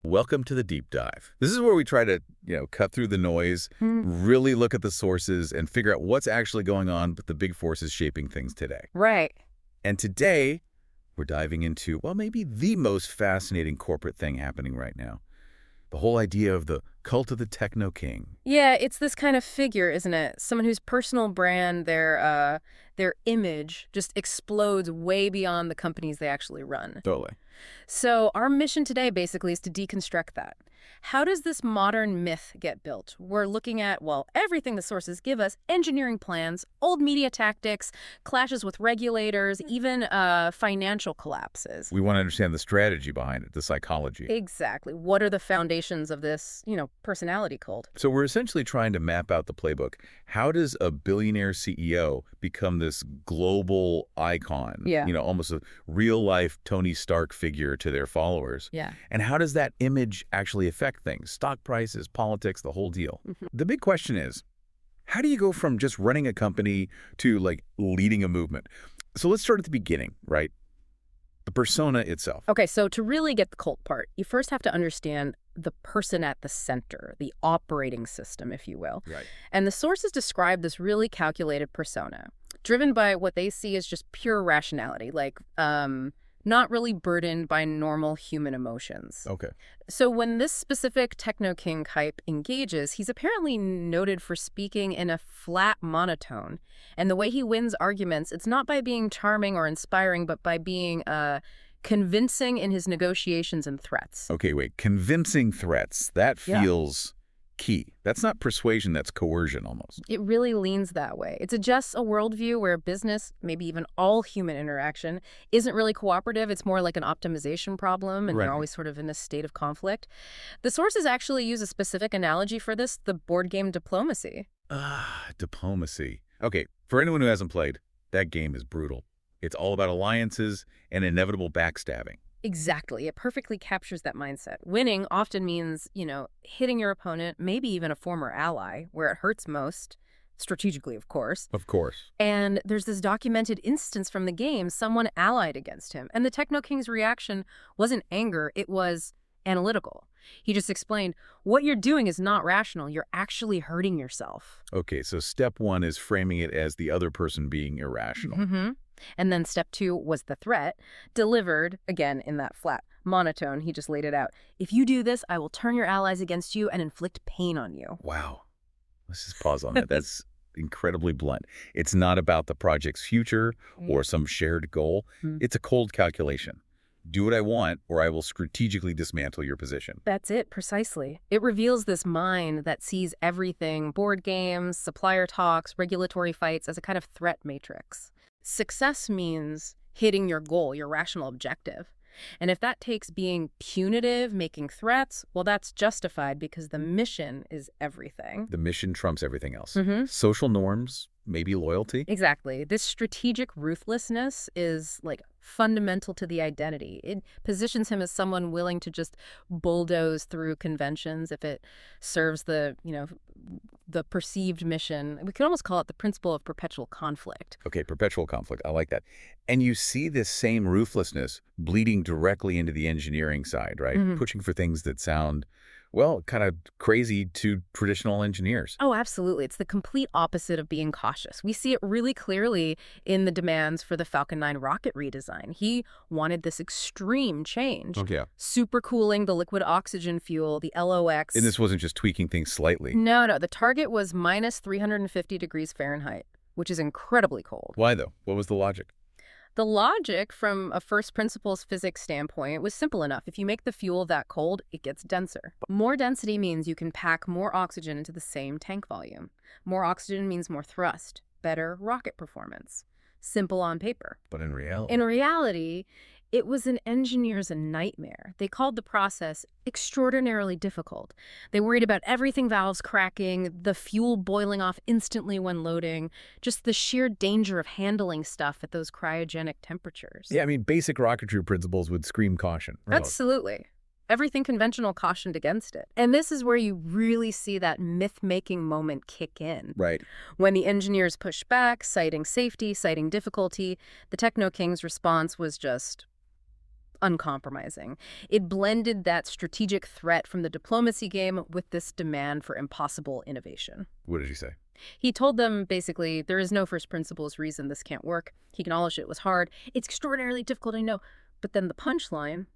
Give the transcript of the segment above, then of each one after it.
Welcome to the deep dive. This is where we try to, cut through the noise, really look at the sources, and figure out what's actually going on with the big forces shaping things today. Right. And today, we're diving into, well, maybe the most fascinating corporate thing happening right now. The whole idea of the cult of the Techno-King. Yeah, it's this kind of figure, isn't it? Someone whose personal brand, their image just explodes way beyond the companies they actually run. Totally. So our mission today basically is to deconstruct that. How does this modern myth get built? We're looking at, well, everything the sources give us, engineering plans, old media tactics, clashes with regulators, even financial collapses. We want to understand the strategy behind it, the psychology. Exactly. What are the foundations of this, personality cult? So we're essentially trying to map out the playbook. How does a billionaire CEO become this global icon? Yeah. Almost a real-life Tony Stark figure to their followers. Yeah. And how does that image actually affect things? Stock prices, politics, the whole deal. The big question is, how do you go from just running a company to, leading a movement? So let's start at the beginning, right? The persona itself. Okay, so to really get the cult part, you first have to understand the person at the center, the operating system, if you will. Right. And the sources describe this really calculated persona, driven by what they see as just pure rationality, not really burdened by normal human emotions. Okay. So when this specific Techno-King type engages, he's apparently noted for speaking in a flat monotone. And the way he wins arguments, it's not by being charming or inspiring, but by being convincing in his negotiations and threats. Okay, wait. Convincing threats. That feels key. That's not persuasion, that's coercion almost. It really leans that way. It suggests a worldview where business, maybe even all human interaction, isn't really cooperative. It's more like an optimization problem, and Right. you're always sort of in a state of conflict. The sources actually use a specific analogy for this, the board game diplomacy. Diplomacy. Okay, for anyone who hasn't played, that game is brutal. It's all about alliances and inevitable backstabbing. Exactly. It perfectly captures that mindset. Winning often means, hitting your opponent, maybe even a former ally, where it hurts most, strategically, of course. Of course. And there's this documented instance from the game, someone allied against him. And the Techno-King's reaction wasn't anger, it was analytical. He just explained, what you're doing is not rational. You're actually hurting yourself. Okay, so step one is framing it as the other person being irrational. Mm-hmm. And then step two was the threat, delivered, again, in that flat monotone. He just laid it out. If you do this, I will turn your allies against you and inflict pain on you. Wow. Let's just pause on that. That's incredibly blunt. It's not about the project's future or some shared goal. It's a cold calculation. Do what I want, or I will strategically dismantle your position. That's it, precisely. It reveals this mind that sees everything, board games, supplier talks, regulatory fights, as a kind of threat matrix. Success means hitting your goal, your rational objective. And if that takes being punitive, making threats, well, that's justified because the mission is everything. The mission trumps everything else. Mm-hmm. Social norms, maybe loyalty. Exactly. This strategic ruthlessness is fundamental to the identity. It positions him as someone willing to just bulldoze through conventions if it serves the perceived mission. We could almost call it the principle of perpetual conflict. Okay, perpetual conflict. I like that. And you see this same ruthlessness bleeding directly into the engineering side, right? Pushing for things that sound, well, kind of crazy to traditional engineers. Oh, absolutely. It's the complete opposite of being cautious. We see it really clearly in the demands for the Falcon 9 rocket redesign. He wanted this extreme change. Okay. Supercooling the liquid oxygen fuel, the LOX. And this wasn't just tweaking things slightly. No. The target was minus 350 degrees Fahrenheit, which is incredibly cold. Why, though? What was the logic? The logic from a first principles physics standpoint was simple enough. If you make the fuel that cold, it gets denser. More density means you can pack more oxygen into the same tank volume. More oxygen means more thrust, better rocket performance. Simple on paper. But in reality? In reality, it was an engineer's nightmare. They called the process extraordinarily difficult. They worried about everything valves cracking, the fuel boiling off instantly when loading, just the sheer danger of handling stuff at those cryogenic temperatures. Yeah, basic rocketry principles would scream caution. Absolutely. Everything conventional cautioned against it. And this is where you really see that myth-making moment kick in. Right. When the engineers push back, citing safety, citing difficulty, the Techno-King's response was just uncompromising. It blended that strategic threat from the diplomacy game with this demand for impossible innovation. What did he say? He told them, basically, there is no first principles reason this can't work. He acknowledged it was hard. It's extraordinarily difficult, I know. But then the punchline,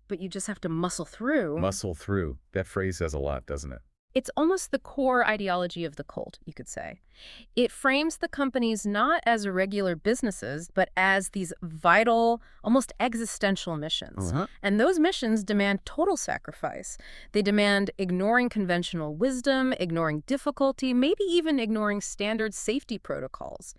but you just have to muscle through. Muscle through. That phrase says a lot, doesn't it? It's almost the core ideology of the cult, you could say. It frames the companies not as regular businesses, but as these vital, almost existential missions. And those missions demand total sacrifice. They demand ignoring conventional wisdom, ignoring difficulty, maybe even ignoring standard safety protocols.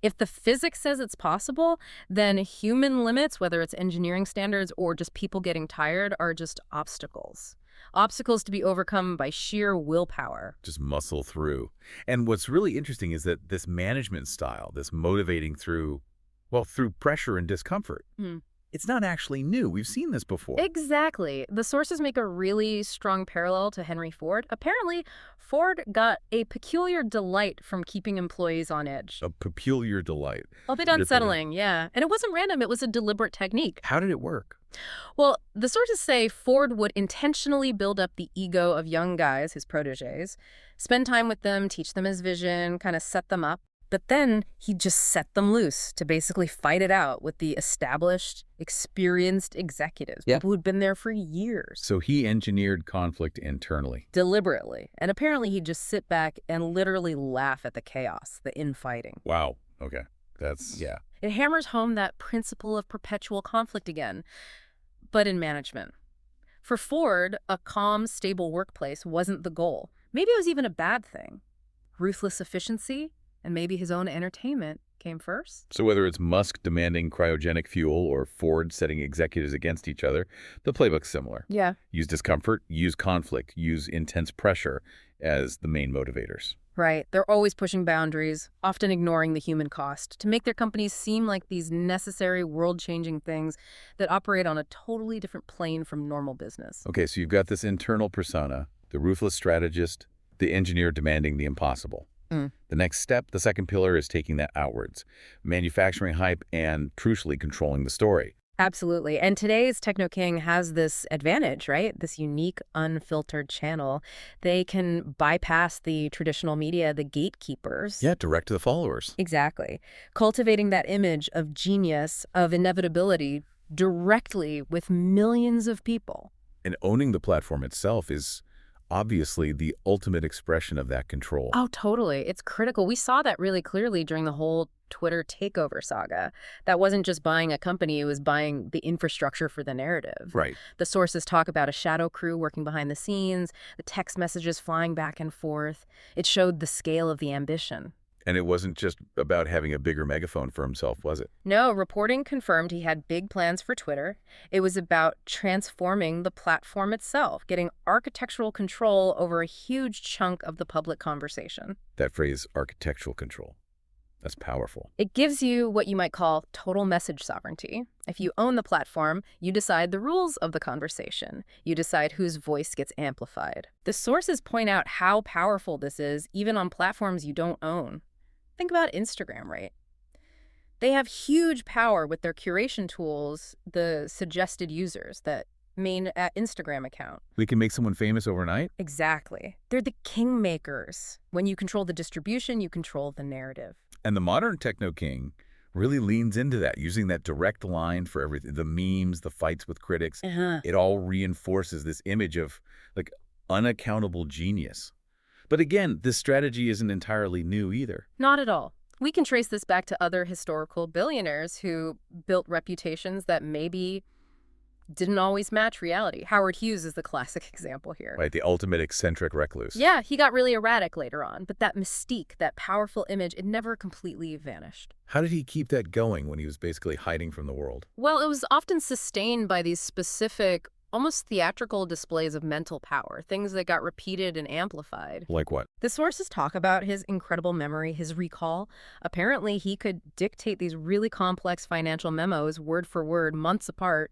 If the physics says it's possible, then human limits, whether it's engineering standards or just people getting tired, are just obstacles. Obstacles to be overcome by sheer willpower. Just muscle through. And what's really interesting is that this management style, this motivating through pressure and discomfort, it's not actually new. We've seen this before. Exactly. The sources make a really strong parallel to Henry Ford. Apparently, Ford got a peculiar delight from keeping employees on edge. A peculiar delight. A bit unsettling, yeah. And it wasn't random. It was a deliberate technique. How did it work? Well, the sources say Ford would intentionally build up the ego of young guys, his protégés, spend time with them, teach them his vision, kind of set them up. But then he just set them loose to basically fight it out with the established, experienced executives, people who'd been there for years. So he engineered conflict internally. Deliberately. And apparently he'd just sit back and literally laugh at the chaos, the infighting. Wow. Okay. Yeah. It hammers home that principle of perpetual conflict again, but in management. For Ford, a calm, stable workplace wasn't the goal. Maybe it was even a bad thing. Ruthless efficiency, and maybe his own entertainment, came first. So whether it's Musk demanding cryogenic fuel or Ford setting executives against each other, the playbook's similar. Yeah. Use discomfort, use conflict, use intense pressure as the main motivators. Right. They're always pushing boundaries, often ignoring the human cost, to make their companies seem like these necessary world-changing things that operate on a totally different plane from normal business. Okay, so you've got this internal persona, the ruthless strategist, the engineer demanding the impossible. The next step, the second pillar, is taking that outwards, manufacturing hype and, crucially, controlling the story. Absolutely. And today's Techno-King has this advantage, right? This unique, unfiltered channel. They can bypass the traditional media, the gatekeepers. Yeah, direct to the followers. Exactly. Cultivating that image of genius, of inevitability, directly with millions of people. And owning the platform itself is obviously the ultimate expression of that control. Oh, totally. It's critical. We saw that really clearly during the whole Twitter takeover saga. That wasn't just buying a company, it was buying the infrastructure for the narrative. Right. The sources talk about a shadow crew working behind the scenes, the text messages flying back and forth. It showed the scale of the ambition. And it wasn't just about having a bigger megaphone for himself, was it? No, reporting confirmed he had big plans for Twitter. It was about transforming the platform itself, getting architectural control over a huge chunk of the public conversation. That phrase, architectural control, that's powerful. It gives you what you might call total message sovereignty. If you own the platform, you decide the rules of the conversation. You decide whose voice gets amplified. The sources point out how powerful this is, even on platforms you don't own. Think about Instagram, right? They have huge power with their curation tools, the suggested users, that main Instagram account. We can make someone famous overnight? Exactly. They're the kingmakers. When you control the distribution, you control the narrative. And the modern Techno-King really leans into that, using that direct line for everything. The memes, the fights with critics, it all reinforces this image of, like, unaccountable genius. But again, this strategy isn't entirely new either. Not at all. We can trace this back to other historical billionaires who built reputations that maybe didn't always match reality. Howard Hughes is the classic example here. Right, the ultimate eccentric recluse. Yeah, he got really erratic later on, but that mystique, that powerful image, it never completely vanished. How did he keep that going when he was basically hiding from the world? Well, it was often sustained by these specific, almost theatrical displays of mental power, things that got repeated and amplified. Like what? The sources talk about his incredible memory, his recall. Apparently, he could dictate these really complex financial memos word for word, months apart,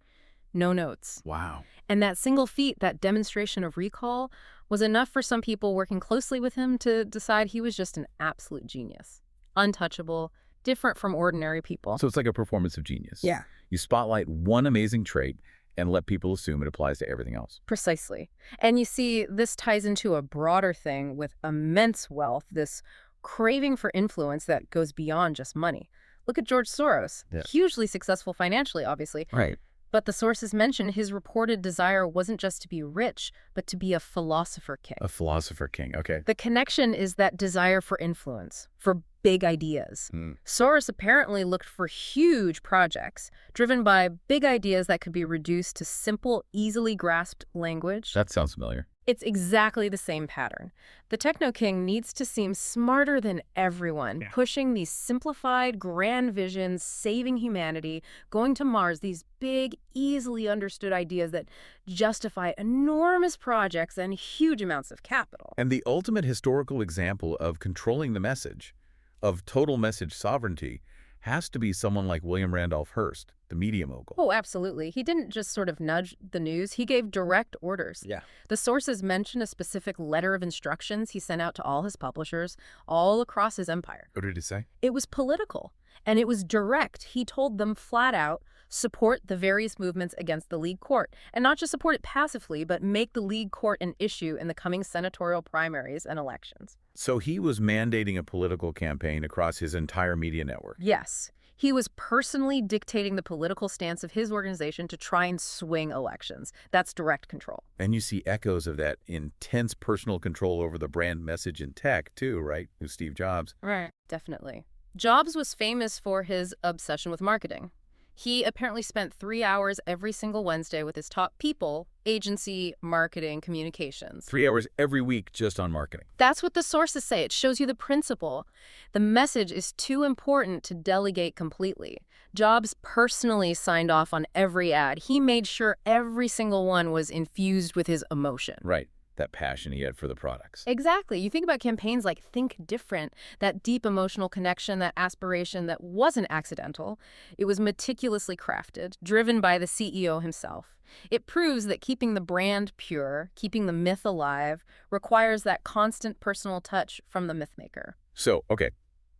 no notes. Wow. And that single feat, that demonstration of recall, was enough for some people working closely with him to decide he was just an absolute genius. Untouchable, different from ordinary people. So it's like a performance of genius. Yeah. You spotlight one amazing trait and let people assume it applies to everything else. Precisely. And you see, this ties into a broader thing with immense wealth, this craving for influence that goes beyond just money. Look at George Soros. Yeah. Hugely successful financially, obviously. Right. But the sources mention his reported desire wasn't just to be rich, but to be a philosopher king. A philosopher king, okay. The connection is that desire for influence, for big ideas. Mm. Soros apparently looked for huge projects, driven by big ideas that could be reduced to simple, easily grasped language. That sounds familiar. It's exactly the same pattern. The Techno-King needs to seem smarter than everyone, pushing these simplified, grand visions, saving humanity, going to Mars, these big, easily understood ideas that justify enormous projects and huge amounts of capital. And the ultimate historical example of controlling the message, of total message sovereignty, has to be someone like William Randolph Hearst, the media mogul. Oh, absolutely. He didn't just sort of nudge the news. He gave direct orders. Yeah. The sources mention a specific letter of instructions he sent out to all his publishers all across his empire. What did he say? It was political, and it was direct. He told them flat out, support the various movements against the League Court, and not just support it passively, but make the League Court an issue in the coming senatorial primaries and elections. So he was mandating a political campaign across his entire media network. Yes. He was personally dictating the political stance of his organization to try and swing elections. That's direct control. And you see echoes of that intense personal control over the brand message in tech, too, right? Who's Steve Jobs. Right. Definitely. Jobs was famous for his obsession with marketing. He apparently spent 3 hours every single Wednesday with his top people, agency, marketing, communications. 3 hours every week just on marketing. That's what the sources say. It shows you the principle. The message is too important to delegate completely. Jobs personally signed off on every ad. He made sure every single one was infused with his emotion. Right. That passion he had for the products. Exactly. You think about campaigns like Think Different, that deep emotional connection, that aspiration that wasn't accidental. It was meticulously crafted, driven by the CEO himself. It proves that keeping the brand pure, keeping the myth alive, requires that constant personal touch from the mythmaker. So, okay,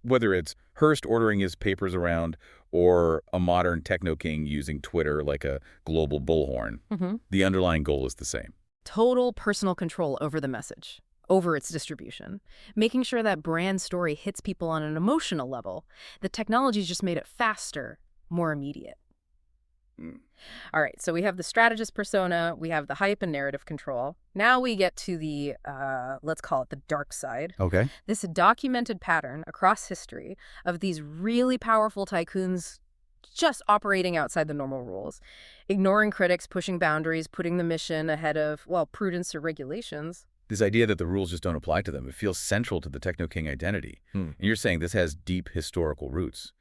whether it's Hearst ordering his papers around or a modern Techno-King using Twitter like a global bullhorn, the underlying goal is the same. Total personal control over the message, over its distribution, making sure that brand story hits people on an emotional level. The technology's just made it faster, more immediate. All right, so we have the strategist persona, we have the hype and narrative control. Now we get to the, let's call it the dark side. Okay. This documented pattern across history of these really powerful tycoons just operating outside the normal rules, ignoring critics, pushing boundaries, putting the mission ahead of, well, prudence or regulations. This idea that the rules just don't apply to them, it feels central to the Techno-King identity. And you're saying this has deep historical roots,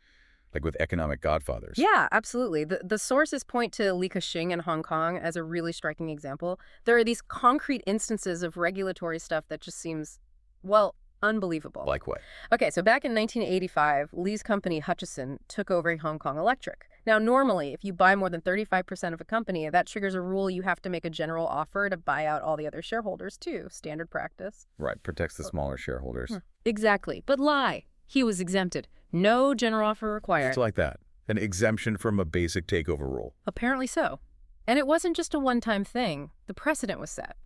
like with economic godfathers. Yeah, absolutely. The sources point to Li Ka-shing in Hong Kong as a really striking example. There are these concrete instances of regulatory stuff that just seems, well, unbelievable. Like what? Okay, so back in 1985, Lee's company Hutchison took over Hong Kong Electric. Now, normally, if you buy more than 35% of a company, that triggers a rule you have to make a general offer to buy out all the other shareholders, too. Standard practice. Right, protects the smaller shareholders. Exactly. But lie. He was exempted. No general offer required. It's like that. An exemption from a basic takeover rule. Apparently so. And it wasn't just a one-time thing. The precedent was set.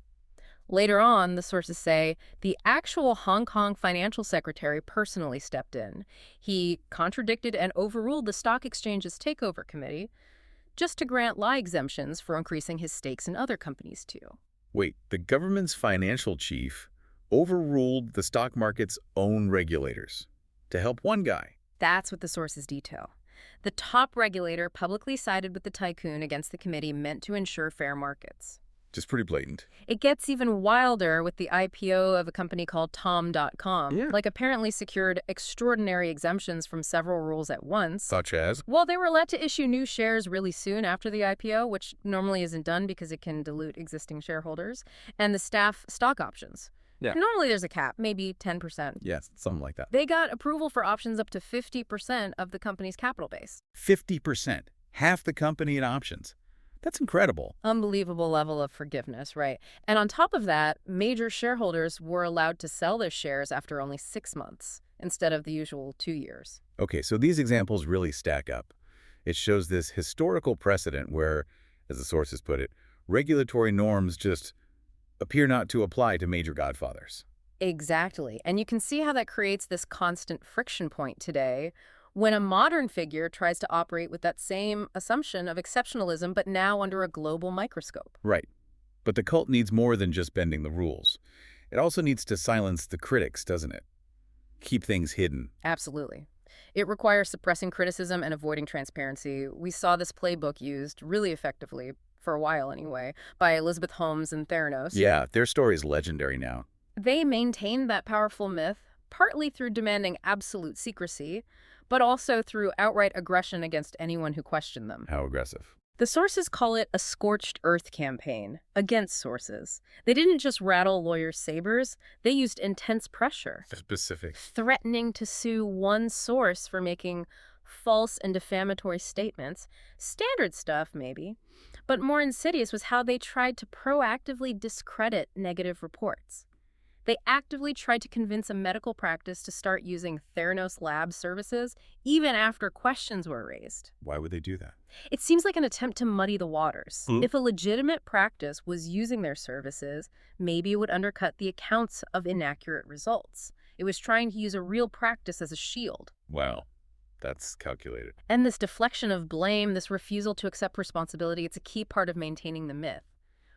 Later on, the sources say, the actual Hong Kong financial secretary personally stepped in. He contradicted and overruled the stock exchange's takeover committee just to grant lie exemptions for increasing his stakes in other companies, too. Wait, the government's financial chief overruled the stock market's own regulators to help one guy. That's what the sources detail. The top regulator publicly sided with the tycoon against the committee meant to ensure fair markets. Just pretty blatant. It gets even wilder with the IPO of a company called Tom.com. Yeah. Like, apparently secured extraordinary exemptions from several rules at once. Such as? Well, they were allowed to issue new shares really soon after the IPO, which normally isn't done because it can dilute existing shareholders, and the staff stock options. Yeah. Normally there's a cap, maybe 10%. Yes, something like that. They got approval for options up to 50% of the company's capital base. 50%. Half the company in options. That's incredible. Unbelievable level of forgiveness, right? And on top of that, major shareholders were allowed to sell their shares after only 6 months instead of the usual 2 years. Okay, so these examples really stack up. It shows this historical precedent where, as the sources put it, regulatory norms just appear not to apply to major godfathers. Exactly. And you can see how that creates this constant friction point today when a modern figure tries to operate with that same assumption of exceptionalism, but now under a global microscope. Right. But the cult needs more than just bending the rules. It also needs to silence the critics, doesn't it? Keep things hidden. Absolutely. It requires suppressing criticism and avoiding transparency. We saw this playbook used really effectively, for a while anyway, by Elizabeth Holmes and Theranos. Yeah, their story is legendary now. They maintained that powerful myth, partly through demanding absolute secrecy, but also through outright aggression against anyone who questioned them. How aggressive. The sources call it a scorched earth campaign against sources. They didn't just rattle lawyers' sabers, they used intense pressure, Specific. threatening to sue one source for making false and defamatory statements. Standard stuff, maybe. But more insidious was how they tried to proactively discredit negative reports. They actively tried to convince a medical practice to start using Theranos Lab services even after questions were raised. Why would they do that? It seems like an attempt to muddy the waters. If a legitimate practice was using their services, maybe it would undercut the accounts of inaccurate results. It was trying to use a real practice as a shield. Wow, that's calculated. And this deflection of blame, this refusal to accept responsibility, it's a key part of maintaining the myth.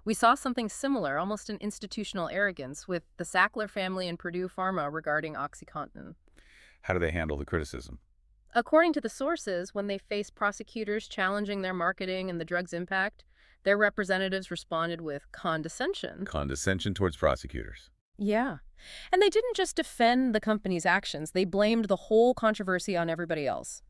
We saw something similar, almost an institutional arrogance, with the Sackler family and Purdue Pharma regarding OxyContin. How do they handle the criticism? According to the sources, when they faced prosecutors challenging their marketing and the drug's impact, their representatives responded with condescension. Condescension towards prosecutors. Yeah. And they didn't just defend the company's actions, they blamed the whole controversy on everybody else.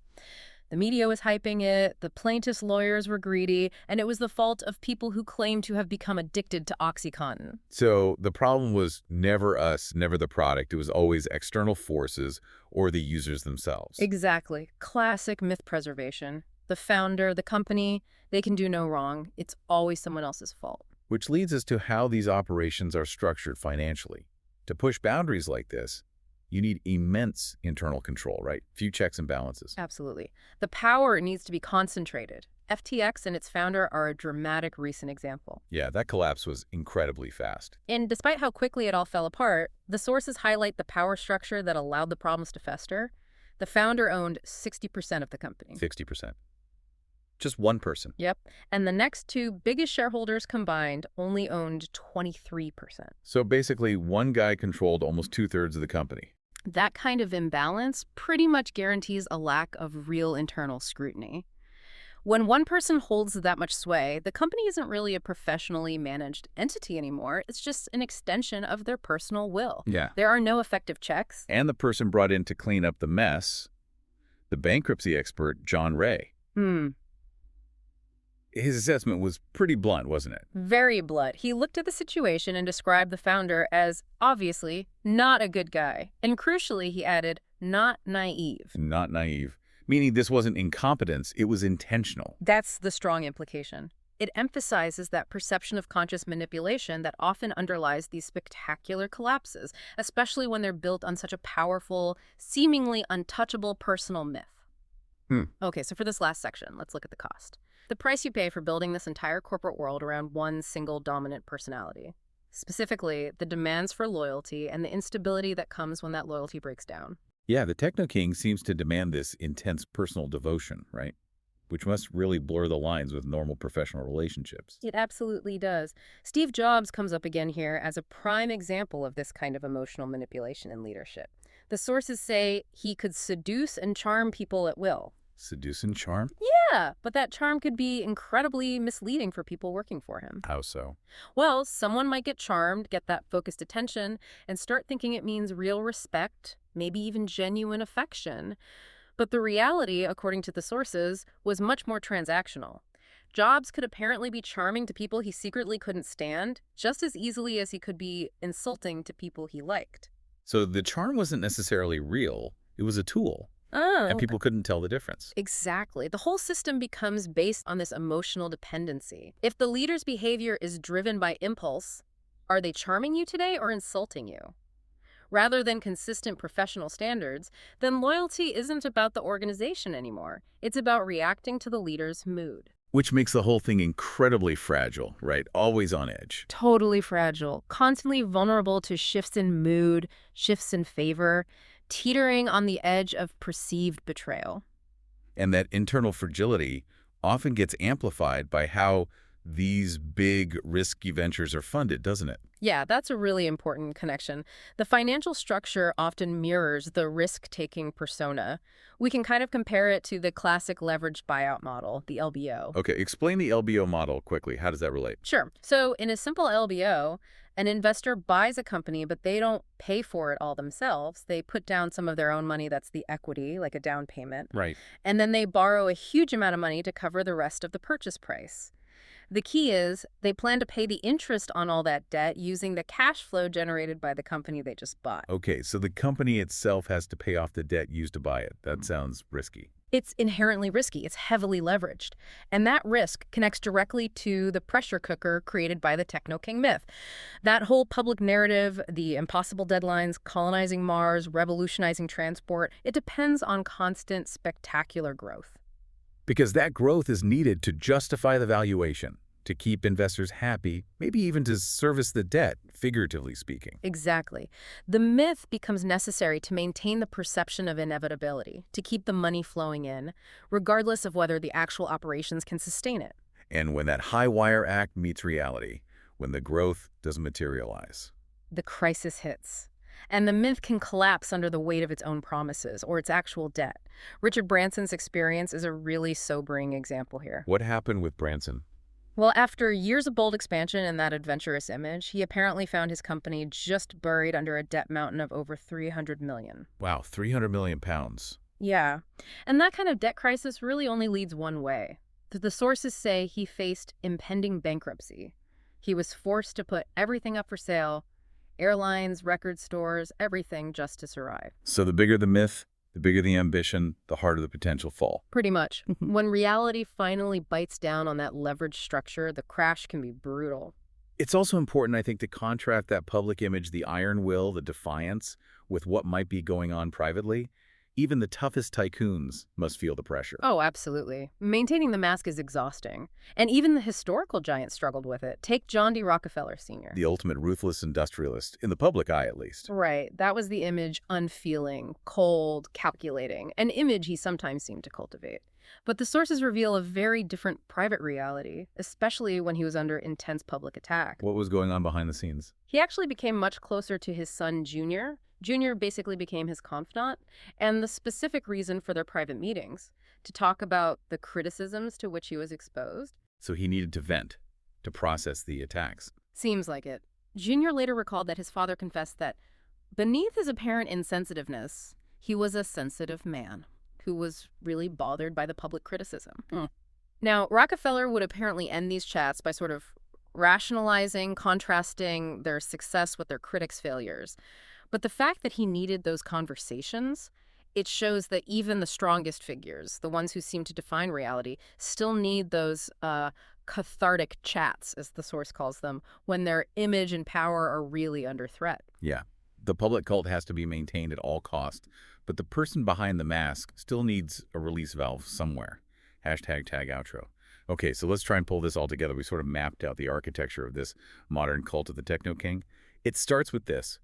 The media was hyping it, the plaintiffs' lawyers were greedy, and it was the fault of people who claimed to have become addicted to OxyContin. So the problem was never us, never the product. It was always external forces or the users themselves. Exactly. Classic myth preservation. The founder, the company, they can do no wrong. It's always someone else's fault. Which leads us to how these operations are structured financially. To push boundaries like this, you need immense internal control, right? Few checks and balances. Absolutely. The power needs to be concentrated. FTX and its founder are a dramatic recent example. Yeah, that collapse was incredibly fast. And despite how quickly it all fell apart, the sources highlight the power structure that allowed the problems to fester. The founder owned 60% of the company. 60%. Just one person. Yep. And the next two biggest shareholders combined only owned 23%. So basically, one guy controlled almost 2/3 of the company. That kind of imbalance pretty much guarantees a lack of real internal scrutiny. When one person holds that much sway, the company isn't really a professionally managed entity anymore. It's just an extension of their personal will. Yeah. There are no effective checks. And the person brought in to clean up the mess, the bankruptcy expert, John Ray. His assessment was pretty blunt, wasn't it? Very blunt. He looked at the situation and described the founder as, obviously, not a good guy. And crucially, he added, not naive. Not naive. Meaning this wasn't incompetence, it was intentional. That's the strong implication. It emphasizes that perception of conscious manipulation that often underlies these spectacular collapses, especially when they're built on such a powerful, seemingly untouchable personal myth. Okay, so for this last section, let's look at the cost. The price you pay for building this entire corporate world around one single dominant personality. Specifically, the demands for loyalty and the instability that comes when that loyalty breaks down. Yeah, the Techno-King seems to demand this intense personal devotion, right? Which must really blur the lines with normal professional relationships. It absolutely does. Steve Jobs comes up again here as a prime example of this kind of emotional manipulation in leadership. The sources say he could seduce and charm people at will. Seduce and charm? Yeah, but that charm could be incredibly misleading for people working for him. How so? Well, someone might get charmed, get that focused attention, and start thinking it means real respect, maybe even genuine affection. But the reality, according to the sources, was much more transactional. Jobs could apparently be charming to people he secretly couldn't stand, just as easily as he could be insulting to people he liked. So the charm wasn't necessarily real, it was a tool. Oh. And people couldn't tell the difference. Exactly. The whole system becomes based on this emotional dependency. If the leader's behavior is driven by impulse, are they charming you today or insulting you? rather than consistent professional standards, then loyalty isn't about the organization anymore. It's about reacting to the leader's mood. Which makes the whole thing incredibly fragile, right? Always on edge. Totally fragile, constantly vulnerable to shifts in mood, shifts in favor, teetering on the edge of perceived betrayal. And that internal fragility often gets amplified by how these big, risky ventures are funded, doesn't it? Yeah, that's a really important connection. The financial structure often mirrors the risk-taking persona. We can kind of compare it to the classic leveraged buyout model, the LBO. Okay, explain the LBO model quickly. How does that relate? Sure. So in a simple LBO, an investor buys a company, but they don't pay for it all themselves. They put down some of their own money, that's the equity, like a down payment. Right. And then they borrow a huge amount of money to cover the rest of the purchase price. The key is they plan to pay the interest on all that debt using the cash flow generated by the company they just bought. Okay, so the company itself has to pay off the debt used to buy it. That sounds risky. It's inherently risky. It's heavily leveraged. And that risk connects directly to the pressure cooker created by the Techno-King myth. That whole public narrative, the impossible deadlines, colonizing Mars, revolutionizing transport, it depends on constant, spectacular growth. Because that growth is needed to justify the valuation, to keep investors happy, maybe even to service the debt, figuratively speaking. Exactly. The myth becomes necessary to maintain the perception of inevitability, to keep the money flowing in, regardless of whether the actual operations can sustain it. And when that high-wire act meets reality, when the growth doesn't materialize. The crisis hits. And the myth can collapse under the weight of its own promises or its actual debt. Richard Branson's experience is a really sobering example here. What happened with Branson? Well, after years of bold expansion and that adventurous image, he apparently found his company just buried under a debt mountain of over $300 million. Wow, 300 million pounds. Yeah. And that kind of debt crisis really only leads one way. The sources say he faced impending bankruptcy. He was forced to put everything up for sale, airlines, record stores, everything just to survive. So the bigger the myth, the bigger the ambition, the harder the potential fall. Pretty much. When reality finally bites down on that leverage structure, the crash can be brutal. It's also important, I think, to contrast that public image, the iron will, the defiance, with what might be going on privately. Even the toughest tycoons must feel the pressure. Oh, absolutely. Maintaining the mask is exhausting. And even the historical giants struggled with it. Take John D. Rockefeller Sr. The ultimate ruthless industrialist, in the public eye at least. Right. That was the image unfeeling, cold, calculating, an image he sometimes seemed to cultivate. But the sources reveal a very different private reality, especially when he was under intense public attack. What was going on behind the scenes? He actually became much closer to his son, Junior. Junior basically became his confidant, and the specific reason for their private meetings, to talk about the criticisms to which he was exposed. So he needed to vent, to process the attacks. Seems like it. Junior later recalled that his father confessed that beneath his apparent insensitiveness, he was a sensitive man who was really bothered by the public criticism. Now, Rockefeller would apparently end these chats by sort of rationalizing, contrasting their success with their critics' failures. But the fact that he needed those conversations, it shows that even the strongest figures, the ones who seem to define reality, still need those cathartic chats, as the source calls them, when their image and power are really under threat. Yeah, the public cult has to be maintained at all costs, but the person behind the mask still needs a release valve somewhere. Hashtag tag outro. Okay, so let's try and pull this all together. We sort of mapped out the architecture of this modern cult of the Techno-King. It starts with this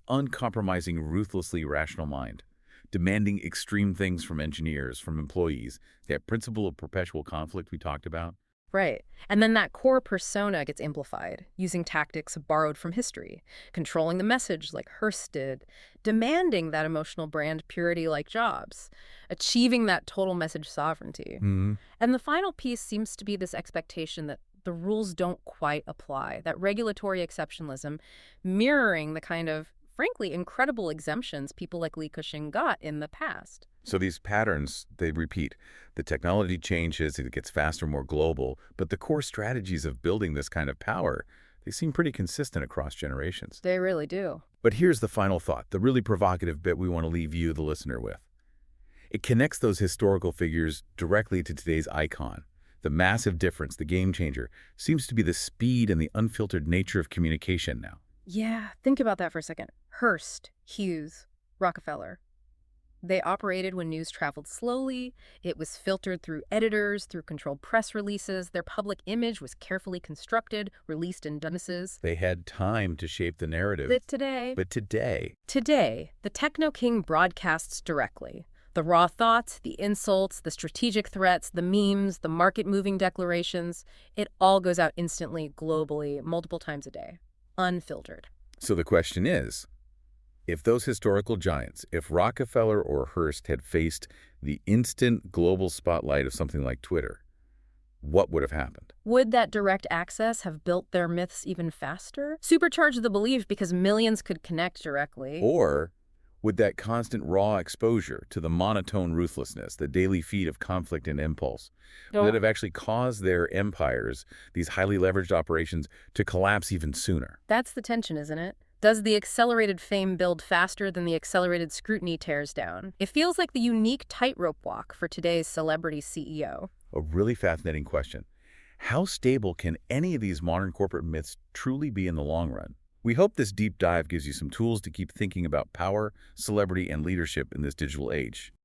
uncompromising, ruthlessly rational mind, demanding extreme things from engineers, from employees, that principle of perpetual conflict we talked about. Right. And then that core persona gets amplified, using tactics borrowed from history, controlling the message like Hearst did, demanding that emotional brand purity like Jobs, achieving that total message sovereignty. And the final piece seems to be this expectation that the rules don't quite apply, that regulatory exceptionalism mirroring the kind of, frankly, incredible exemptions people like Li Ka-shing got in the past. So these patterns, they repeat. The technology changes, it gets faster, more global, but the core strategies of building this kind of power, they seem pretty consistent across generations. They really do. But here's the final thought, the really provocative bit we want to leave you, the listener, with. It connects those historical figures directly to today's icon. The massive difference, the game changer, seems to be the speed and the unfiltered nature of communication now. Yeah, think about that for a second. Hearst, Hughes, Rockefeller. They operated when news traveled slowly. It was filtered through editors, through controlled press releases. Their public image was carefully constructed, released in dunces. They had time to shape the narrative. But today, But today, today, the Techno-King broadcasts directly. The raw thoughts, the insults, the strategic threats, the memes, the market-moving declarations, it all goes out instantly, globally, multiple times a day. Unfiltered. so the question is, if those historical giants, if Rockefeller or Hearst had faced the instant global spotlight of something like Twitter, what would have happened? Would that direct access have built their myths even faster? Supercharged the belief because millions could connect directly. Or would that constant raw exposure to the monotone ruthlessness, the daily feed of conflict and impulse, that have actually caused their empires, these highly leveraged operations, to collapse even sooner? That's the tension, isn't it? Does the accelerated fame build faster than the accelerated scrutiny tears down? It feels like the unique tightrope walk for today's celebrity CEO. A really fascinating question. How stable can any of these modern corporate myths truly be in the long run? We hope this deep dive gives you some tools to keep thinking about power, celebrity, and leadership in this digital age.